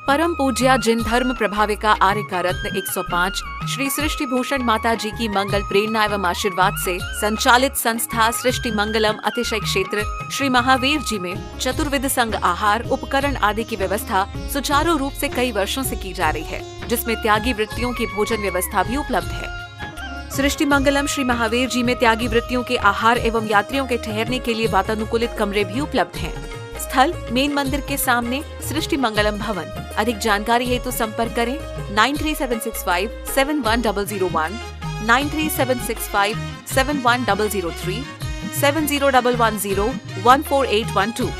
परम पूज्या जिन धर्म प्रभाविका आर्य का रत्न 105 श्री सृष्टि भूषण माता जी की मंगल प्रेरणा एवं आशीर्वाद से संचालित संस्था सृष्टि मंगलम अतिशय क्षेत्र श्री महावीर जी में चतुर्विध संघ आहार उपकरण आदि की व्यवस्था सुचारू रूप से कई वर्षों से की जा रही है, जिसमें त्यागी वृत्तियों की भोजन व्यवस्था भी उपलब्ध है। सृष्टि मंगलम श्री महावीर जी में त्यागी वृत्तियों के आहार एवं यात्रियों के ठहरने के लिए वातानुकूलित कमरे भी उपलब्ध हैं। स्थल मेन मंदिर के सामने सृष्टि मंगलम भवन। अधिक जानकारी हेतु संपर्क करें 9376571001, 9376571003, 7011014812।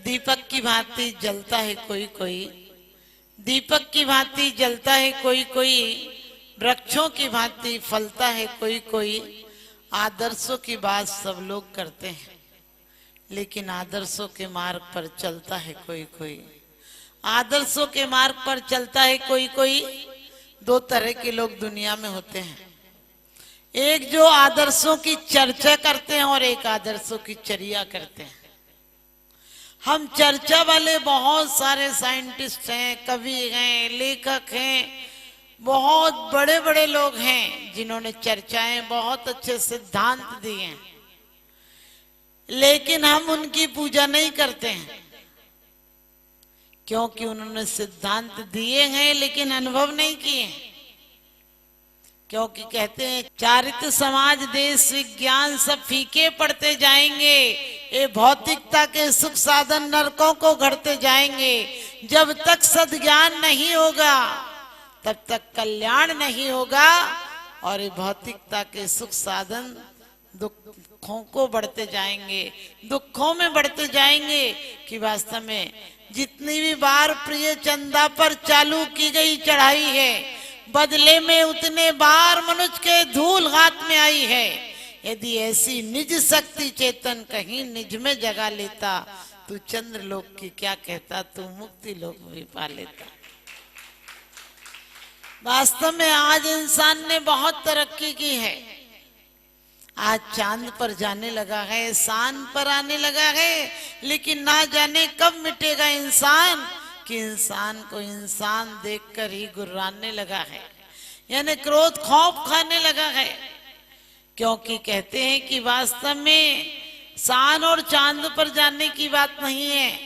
दीपक की भांति जलता है कोई कोई, दीपक की भांति जलता है कोई कोई, वृक्षों की भांति फलता है कोई कोई। आदर्शों की बात सब लोग करते हैं, लेकिन आदर्शों के मार्ग पर चलता है कोई कोई। आदर्शों के मार्ग पर चलता है कोई कोई। दो तरह के लोग दुनिया में होते हैं, एक जो आदर्शों की चर्चा करते हैं और एक आदर्शों की चर्या करते हैं। हम चर्चा वाले बहुत सारे साइंटिस्ट हैं, कवि हैं, लेखक हैं, बहुत बड़े बड़े लोग हैं जिन्होंने चर्चाएं बहुत अच्छे सिद्धांत दिए हैं, लेकिन हम उनकी पूजा नहीं करते हैं, क्योंकि उन्होंने सिद्धांत दिए हैं लेकिन अनुभव नहीं किए हैं। क्योंकि कहते हैं चारित्र समाज देश विज्ञान सब फीके पड़ते जाएंगे, ये भौतिकता के सुख साधन नरकों को घड़ते जाएंगे। जब तक सद्ज्ञान नहीं होगा तब तक कल्याण नहीं होगा, और ये भौतिकता के सुख साधन दुखों को बढ़ते जाएंगे, दुखों में बढ़ते जाएंगे। कि वास्तव में जितनी भी बार प्रिय चंदा पर चालू की गई चढ़ाई है, बदले में उतने बार मनुष्य के धूल हाथ में आई है। यदि ऐसी निज शक्ति चेतन कहीं निज में जगा लेता, तू चंद्र लोक की क्या कहता, तू मुक्ति लोक भी पा लेता। वास्तव में आज इंसान ने बहुत तरक्की की है, आज चांद पर जाने लगा है, शान पर आने लगा है, लेकिन ना जाने कब मिटेगा इंसान, कि इंसान को इंसान देखकर ही गुर्राने लगा है, यानी क्रोध खौफ खाने लगा है। क्योंकि कहते हैं कि वास्तव में शान और चांद पर जाने की बात नहीं है,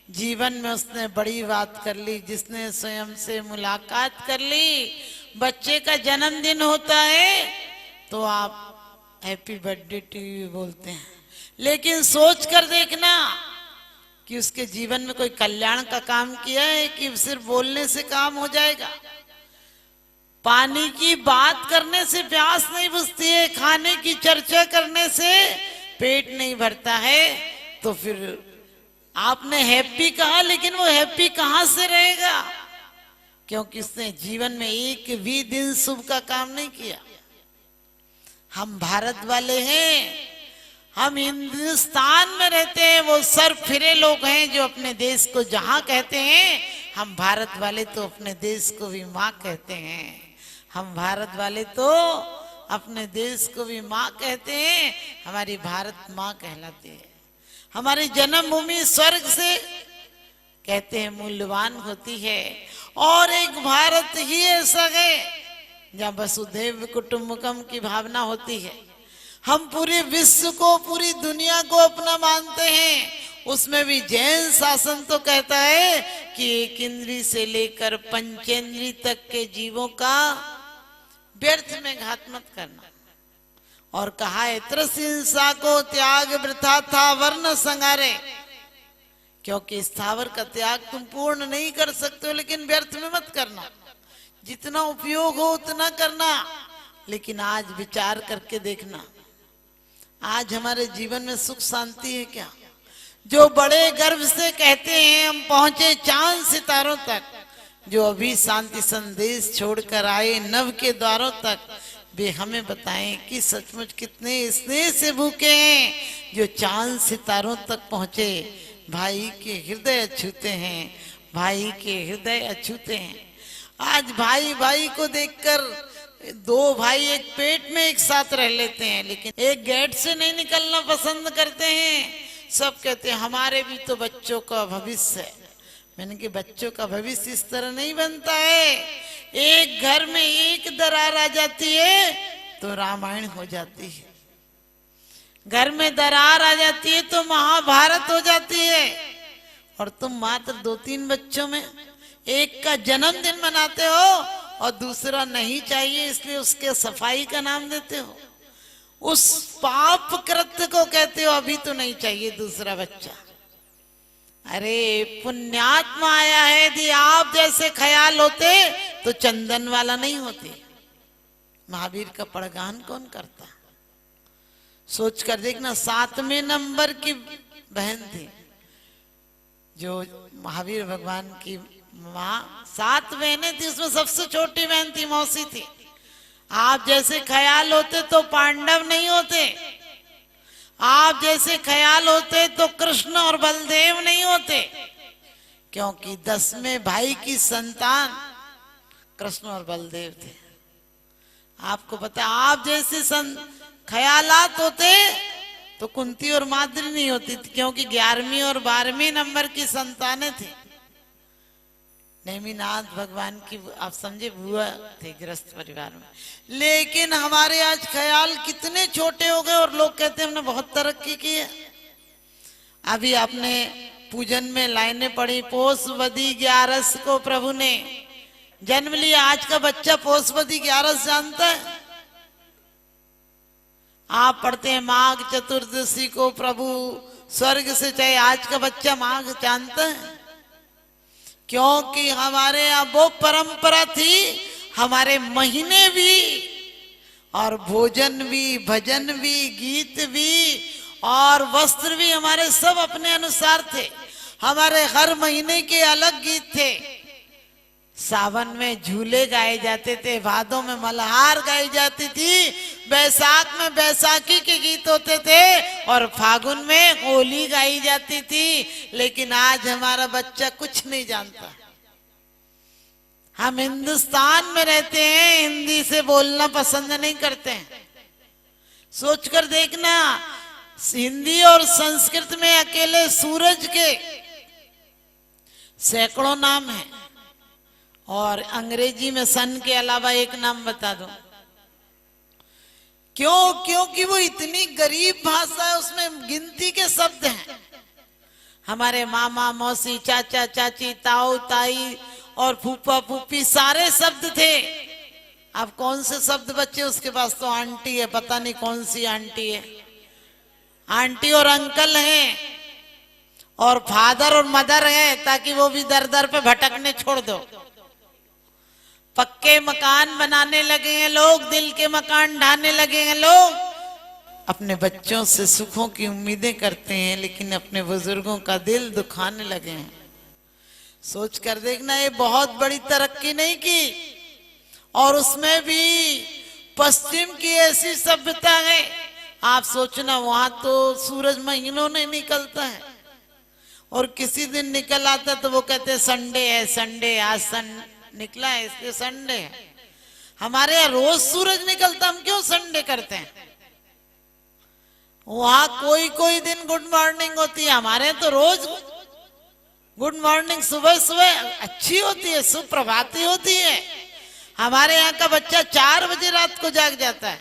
जीवन में उसने बड़ी बात कर ली, जिसने स्वयं से मुलाकात कर ली। बच्चे का जन्मदिन होता है तो आप हैप्पी बर्थडे टू यू बोलते हैं, लेकिन सोच कर देखना कि उसके जीवन में कोई कल्याण का काम किया है कि सिर्फ बोलने से काम हो जाएगा। पानी की बात करने से प्यास नहीं बुझती है, खाने की चर्चा करने से पेट नहीं भरता है। तो फिर आपने हैप्पी कहा, लेकिन वो हैप्पी कहां से रहेगा, क्योंकि उसने जीवन में एक भी दिन शुभ का काम नहीं किया। हम भारत वाले हैं, हम हिंदुस्तान में रहते हैं, वो सर फिरे लोग हैं जो अपने देश को जहां कहते हैं। हम भारत वाले तो अपने देश को भी माँ कहते हैं, हम भारत वाले तो अपने देश को भी माँ कहते हैं। हमारी भारत माँ कहलाती है। हमारी जन्मभूमि स्वर्ग से कहते हैं मूल्यवान होती है, और एक भारत ही ऐसा है जहाँ वसुधैव कुटुंबकम की भावना होती है। हम पूरे विश्व को, पूरी दुनिया को अपना मानते हैं। उसमें भी जैन शासन तो कहता है कि एक इंद्री से लेकर पंचेंद्री तक के जीवों का व्यर्थ में घात मत करना। और कहा है त्रसिंसा को त्याग वृथा था वर्ण संगारे, क्योंकि स्थावर का त्याग तुम पूर्ण नहीं कर सकते हो, लेकिन व्यर्थ में मत करना। जितना उपयोग हो उतना करना। लेकिन आज विचार करके देखना, आज हमारे जीवन में सुख शांति है क्या? जो बड़े गर्व से कहते हैं हम पहुंचे चांद सितारों तक, जो अभी शांति संदेश छोड़कर आए नव के द्वारों तक, वे हमें बताएं कि सचमुच कितने स्नेह से भूखे हैं जो चांद सितारों तक पहुंचे। भाई के हृदय अछूते हैं, भाई के हृदय अछूते हैं। आज भाई भाई को देखकर दो भाई एक पेट में एक साथ रह लेते हैं, लेकिन एक गेट से नहीं निकलना पसंद करते हैं। सब कहते हैं हमारे भी तो बच्चों का भविष्य है। मैंने कि बच्चों का भविष्य इस तरह नहीं बनता है। एक घर में एक दरार आ जाती है तो रामायण हो जाती है, घर में दरार आ जाती है तो महाभारत हो जाती है। और तुम मात्र 2-3 बच्चों में एक का जन्मदिन मनाते हो और दूसरा नहीं चाहिए इसलिए उसके सफाई का नाम देते हो। उस पाप कृत्य को कहते हो अभी तो नहीं चाहिए दूसरा बच्चा। अरे पुण्यात्मा आया है, यदि आप जैसे ख्याल होते तो चंदन वाला नहीं होते। महावीर का पड़गान कौन करता? सोच कर देखना, 7वें नंबर की बहन थी जो महावीर भगवान की माँ, 7 बहनें थी, उसमें सबसे छोटी बहन थी, मौसी थी। आप जैसे ख्याल होते तो पांडव नहीं होते, आप जैसे ख्याल होते तो कृष्ण और बलदेव नहीं होते, क्योंकि 10वें भाई की संतान कृष्ण और बलदेव थे। आपको पता, आप जैसे ख्यालात होते तो कुंती और माद्री नहीं होती थी, क्योंकि 11वीं और 12वीं नंबर की संतानें थी। नेमिनाथ भगवान की आप समझे बुआ थे गृहस्थ परिवार में। लेकिन हमारे आज ख्याल कितने छोटे हो गए और लोग कहते हैं हमने बहुत तरक्की की है। अभी आपने पूजन में लाइनें पढ़ी, पोषवदी 11 को प्रभु ने जन्म लिया। आज का बच्चा पोषवदी 11 जानता है? आप पढ़ते हैं माघ चतुर्दशी को प्रभु स्वर्ग से चाहे, आज का बच्चा माघ जानता है? क्योंकि हमारे यहाँ वो परंपरा थी, हमारे महीने भी और भोजन भी, भजन भी, गीत भी और वस्त्र भी हमारे सब अपने अनुसार थे। हमारे हर महीने के अलग गीत थे। सावन में झूले गाए जाते थे, भादों में मल्हार गाई जाती थी, बैसाख में बैसाखी के गीत होते थे और फागुन में होली गाई जाती थी। लेकिन आज हमारा बच्चा कुछ नहीं जानता। हम हिंदुस्तान में रहते हैं, हिंदी से बोलना पसंद नहीं करते हैं। सोचकर देखना, हिंदी और संस्कृत में अकेले सूरज के सैकड़ों नाम हैं और अंग्रेजी में सन के अलावा एक नाम बता दो। क्यों? क्योंकि वो इतनी गरीब भाषा है, उसमें गिनती के शब्द हैं। हमारे मामा मौसी, चाचा चाची, ताऊ ताई और फूफा फूफी सारे शब्द थे। अब कौन से शब्द बच्चे? उसके पास तो आंटी है, पता नहीं कौन सी आंटी है। आंटी और अंकल हैं और फादर और मदर है, ताकि वो भी दर दर पे भटकने छोड़ दो। पक्के मकान बनाने लगे हैं लोग, दिल के मकान ढाने लगे हैं लोग। अपने बच्चों से सुखों की उम्मीदें करते हैं, लेकिन अपने बुजुर्गों का दिल दुखाने लगे हैं। सोच कर देखना, ये बहुत बड़ी तरक्की नहीं की। और उसमें भी पश्चिम की ऐसी सभ्यता है, आप सोचना वहां तो सूरज महीनों में निकलता है और किसी दिन निकल आता तो वो कहते संडे है, संडे आज निकला है इसलिए संडे है। हमारे यहाँ रोज सूरज निकलता, हम क्यों संडे करते हैं? वहां कोई कोई दिन गुड मॉर्निंग होती है, हमारे तो रोज गुड मॉर्निंग सुबह सुबह अच्छी होती है, सुप्रभाती होती है। हमारे यहाँ का बच्चा 4 बजे रात को जाग जाता है,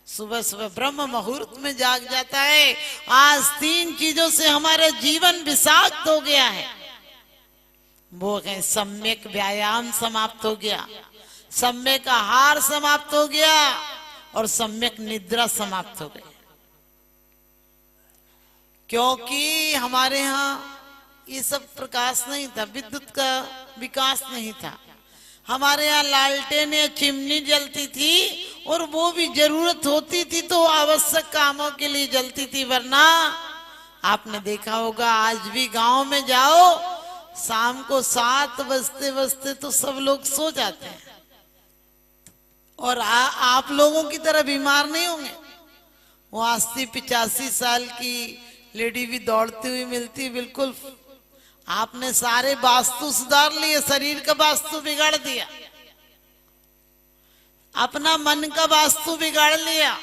सुबह सुबह ब्रह्म मुहूर्त में जाग जाता है। आज 3 चीजों से हमारा जीवन विषाक्त हो गया है। वो है सम्यक व्यायाम समाप्त हो गया, सम्यक आहार समाप्त हो गया और सम्यक निद्रा समाप्त हो गई। क्योंकि हमारे यहाँ ये सब प्रकाश नहीं था, विद्युत का विकास नहीं था। हमारे यहाँ लालटेन या चिमनी जलती थी और वो भी जरूरत होती थी तो आवश्यक कामों के लिए जलती थी, वरना आपने देखा होगा आज भी गांव में जाओ, शाम को 7 बजते बजते तो सब लोग सो जाते हैं और आप लोगों की तरह बीमार नहीं होंगे। वो 80-85 साल की लेडी भी दौड़ती हुई मिलती, बिल्कुल आपने सारे वास्तु सुधार लिए, शरीर का वास्तु बिगाड़ दिया, अपना मन का वास्तु बिगाड़ लिया।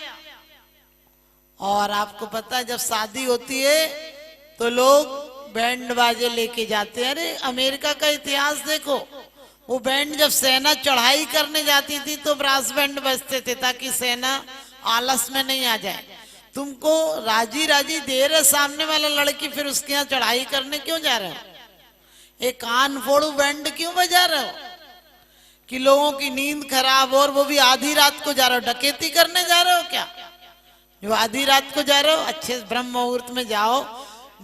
और आपको पता है जब शादी होती है तो लोग बैंड बाजे लेके जाते हैं। अरे अमेरिका का इतिहास देखो, वो बैंड जब सेना चढ़ाई करने जाती थी तो ब्रास बैंड बजते थे ताकि सेना आलस में नहीं आ जाए। तुमको राजी राजी दे रहे सामने वाला लड़की, फिर उसके यहाँ चढ़ाई करने क्यों जा रहे हो? एक कान फोड़ू बैंड क्यों बजा रहे हो कि लोगों की नींद खराब हो, और वो भी आधी रात को जा रहे हो? डकैती करने जा रहे हो क्या? जो आधी रात को जा रहे हो, अच्छे ब्रह्म मुहूर्त में जाओ,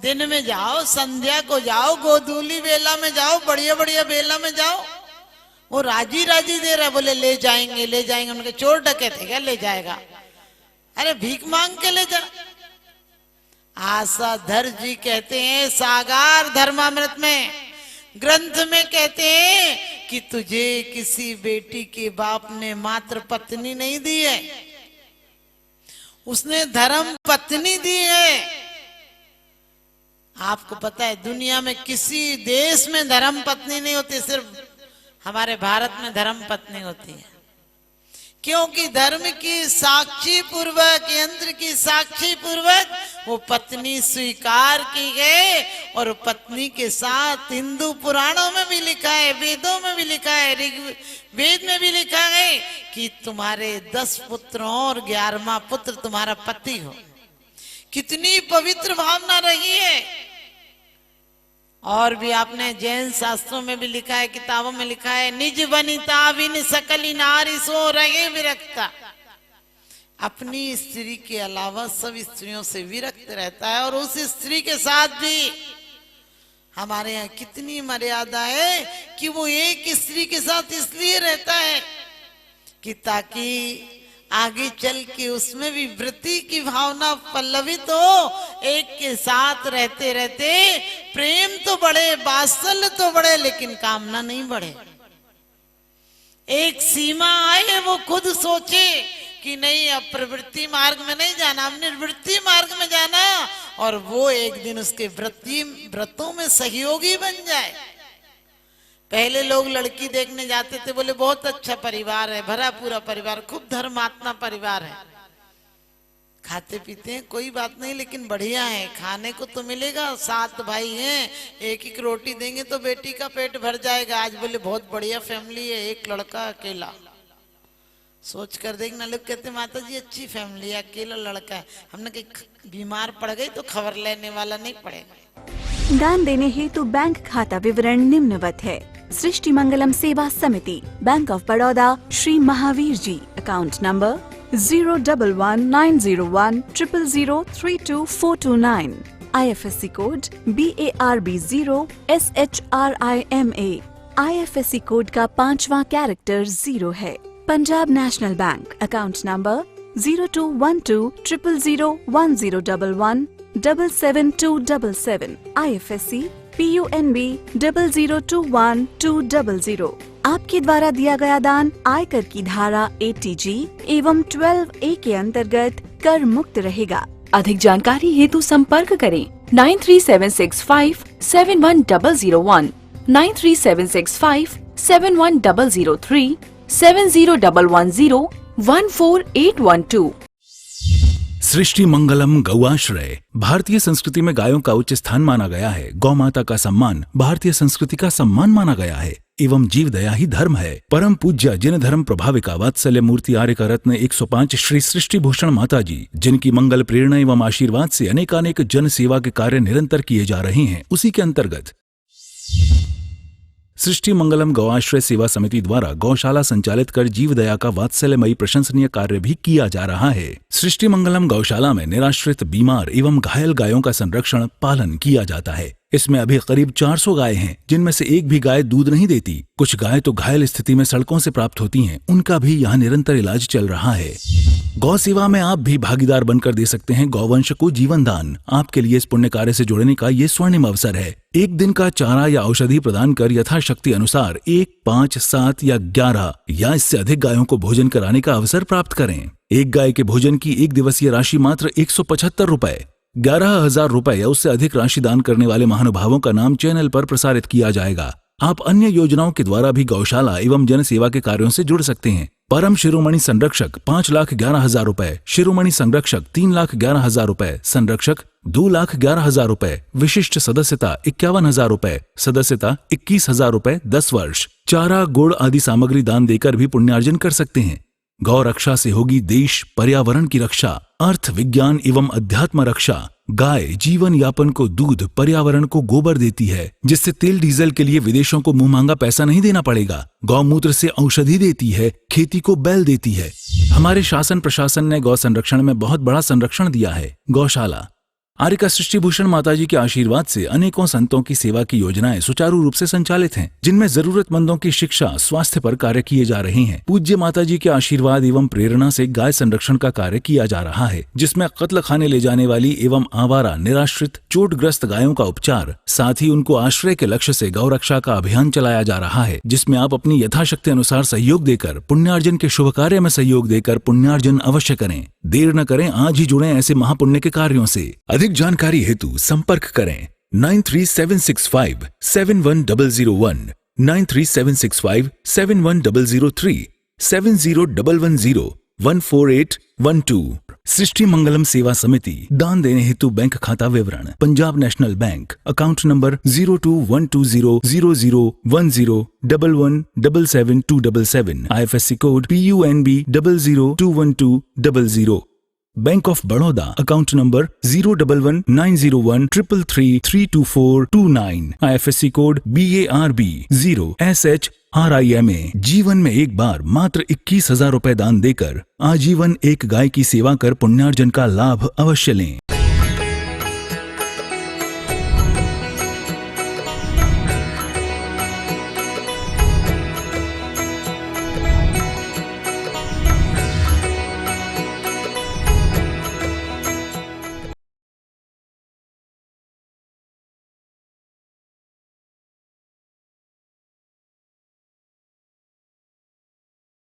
दिन में जाओ, संध्या को जाओ, गोधूली बेला में जाओ, बढ़िया बढ़िया बेला में जाओ। वो राजी राजी दे रहा, बोले ले जाएंगे ले जाएंगे। उनके चोर डकैते क्या ले जाएगा? अरे भीख मांग के ले जा। आसाधर जी कहते हैं सागार धर्मामृत में, ग्रंथ में कहते हैं कि तुझे किसी बेटी के बाप ने मात्र पत्नी नहीं दी है, उसने धर्म पत्नी दी है। आपको पता है दुनिया में किसी देश में धर्म पत्नी नहीं होती, सिर्फ हमारे भारत में धर्म पत्नी होती है। क्योंकि धर्म की साक्षी पूर्वक, यंत्र की साक्षी पूर्वक वो पत्नी स्वीकार की गई, और पत्नी के साथ हिंदू पुराणों में भी लिखा है, वेदों में भी लिखा है, ऋग्वेद में भी लिखा है कि तुम्हारे 10 पुत्र हो और 11वां पुत्र तुम्हारा पति हो। कितनी पवित्र भावना रही है। और भी आपने जैन शास्त्रों में भी लिखा है, किताबों में लिखा है, निज वनिता विन सकली नारी सो रहे विरक्ता। अपनी स्त्री के अलावा सब स्त्रियों से विरक्त रहता है। और उस स्त्री के साथ भी हमारे यहाँ कितनी मर्यादा है कि वो एक स्त्री के साथ इसलिए रहता है कि ताकि आगे चल के उसमें भी वृत्ति की भावना पल्लवित हो। एक के साथ रहते रहते प्रेम तो बढ़े, वात्सल्य तो बढ़े, लेकिन कामना नहीं बढ़े। एक सीमा आए, वो खुद सोचे कि नहीं अब प्रवृत्ति मार्ग में नहीं जाना, हमने वृत्ति मार्ग में जाना, और वो एक दिन उसके व्रतों में सहयोगी बन जाए। पहले लोग लड़की देखने जाते थे, बोले बहुत अच्छा परिवार है, भरा पूरा परिवार, खूब धर्मात्मा परिवार है, खाते पीते हैं, कोई बात नहीं, लेकिन बढ़िया है, खाने को तो मिलेगा, 7 भाई हैं, एक एक रोटी देंगे तो बेटी का पेट भर जाएगा। आज बोले बहुत बढ़िया फैमिली है, एक लड़का अकेला। सोच कर देखना, लोग कहते माता जी अच्छी फैमिली है, अकेला लड़का है। हमने कहीं बीमार पड़ गई तो खबर लेने वाला नहीं पड़ेगा। दान देने हेतु बैंक खाता विवरण निम्नवत है। सृष्टि Mangalam Seva Samiti, bank of Baroda, Shri Mahavir ji, account number 011901000322429, IFSC code BARB0SHRIMA, IFSC code का 5वां कैरेक्टर 0 है। Punjab national bank, account number 0212000111 77277, IFSC PUNB 0021200। आपके द्वारा दिया गया दान आयकर की धारा 80G एवं 12A के अंतर्गत कर मुक्त रहेगा। अधिक जानकारी हेतु संपर्क करें 9376571001, 9376571003, 70110148112। सृष्टि मंगलम गौआश्रय। भारतीय संस्कृति में गायों का उच्च स्थान माना गया है। गौ माता का सम्मान भारतीय संस्कृति का सम्मान माना गया है एवं जीव दया ही धर्म है। परम पूज्य जिन धर्म प्रभाविका वात्सल्य मूर्ति आर्य का रत्न 105 श्री सृष्टि भूषण माता जी, जिनकी मंगल प्रेरणा एवं आशीर्वाद से अनेकानेक जन सेवा के कार्य निरंतर किए जा रहे हैं, उसी के अंतर्गत सृष्टि मंगलम गौआश्रय सेवा समिति द्वारा गौशाला संचालित कर जीव दया का वात्सल्यमयी प्रशंसनीय कार्य भी किया जा रहा है। सृष्टि मंगलम गौशाला में निराश्रित, बीमार एवं घायल गायों का संरक्षण पालन किया जाता है। इसमें अभी करीब 400 गाय हैं, जिनमें से एक भी गाय दूध नहीं देती। कुछ गाय तो घायल स्थिति में सड़कों से प्राप्त होती हैं, उनका भी यहाँ निरंतर इलाज चल रहा है। गौ सेवा में आप भी भागीदार बनकर दे सकते हैं गौवंश को जीवन दान। आपके लिए इस पुण्य कार्य से जुड़ने का ये स्वर्णिम अवसर है। एक दिन का चारा या औषधि प्रदान कर यथाशक्ति अनुसार 1, 5, 7 या 11 या इससे अधिक गायों को भोजन कराने का अवसर प्राप्त करें। एक गाय के भोजन की एक दिवसीय राशि मात्र 175 रुपए। 11,000 रुपए या उससे अधिक राशि दान करने वाले महानुभावों का नाम चैनल पर प्रसारित किया जाएगा। आप अन्य योजनाओं के द्वारा भी गौशाला एवं जन सेवा के कार्यों से जुड़ सकते हैं। परम शिरोमणि संरक्षक 5,11,000 रुपए, शिरोमणि संरक्षक 3,11,000 रुपए, संरक्षक 2,11,000 रुपए, विशिष्ट सदस्यता 51,000 रुपए, सदस्यता 21,000 रुपए 10 वर्ष। चारा, गुड़ आदि सामग्री दान देकर भी पुण्यार्जन कर सकते हैं। गौ रक्षा से होगी देश पर्यावरण की रक्षा, अर्थ विज्ञान एवं अध्यात्म रक्षा। गाय जीवन यापन को दूध, पर्यावरण को गोबर देती है, जिससे तेल डीजल के लिए विदेशों को मुंह मांगा पैसा नहीं देना पड़ेगा। गौमूत्र से औषधि देती है, खेती को बैल देती है। हमारे शासन प्रशासन ने गौ संरक्षण में बहुत बड़ा संरक्षण दिया है। गौशाला आर्य का सृष्टि भूषण माताजी के आशीर्वाद से अनेकों संतों की सेवा की योजनाएं सुचारू रूप से संचालित हैं, जिनमें जरूरतमंदों की शिक्षा, स्वास्थ्य पर कार्य किए जा रहे हैं। पूज्य माताजी के आशीर्वाद एवं प्रेरणा से गाय संरक्षण का कार्य किया जा रहा है, जिसमें कत्ल खाने ले जाने वाली एवं आवारा, निराश्रित, चोटग्रस्त गायों का उपचार, साथ ही उनको आश्रय के लक्ष्य से गौ रक्षा का अभियान चलाया जा रहा है, जिसमें आप अपनी यथाशक्ति अनुसार सहयोग देकर पुण्यार्जन के शुभ कार्य में सहयोग देकर पुण्यार्जन अवश्य करें। देर न करें, आज ही जुड़ें ऐसे महापुण्य के कार्यों से। अधिक जानकारी हेतु संपर्क करें 9376571001, 9376571003, 7011014812। सृष्टि मंगलम सेवा समिति। दान देने हेतु बैंक खाता विवरण: Punjab national bank, account number 021200001011777277, IFSC code PUNB 0021200। Bank of Baroda, account number 0119013332429, IFSC code BARB 0SHRIMA। जीवन में एक बार मात्र 21,000 रुपए दान देकर आजीवन एक गाय की सेवा कर पुण्यार्जन का लाभ अवश्य लें।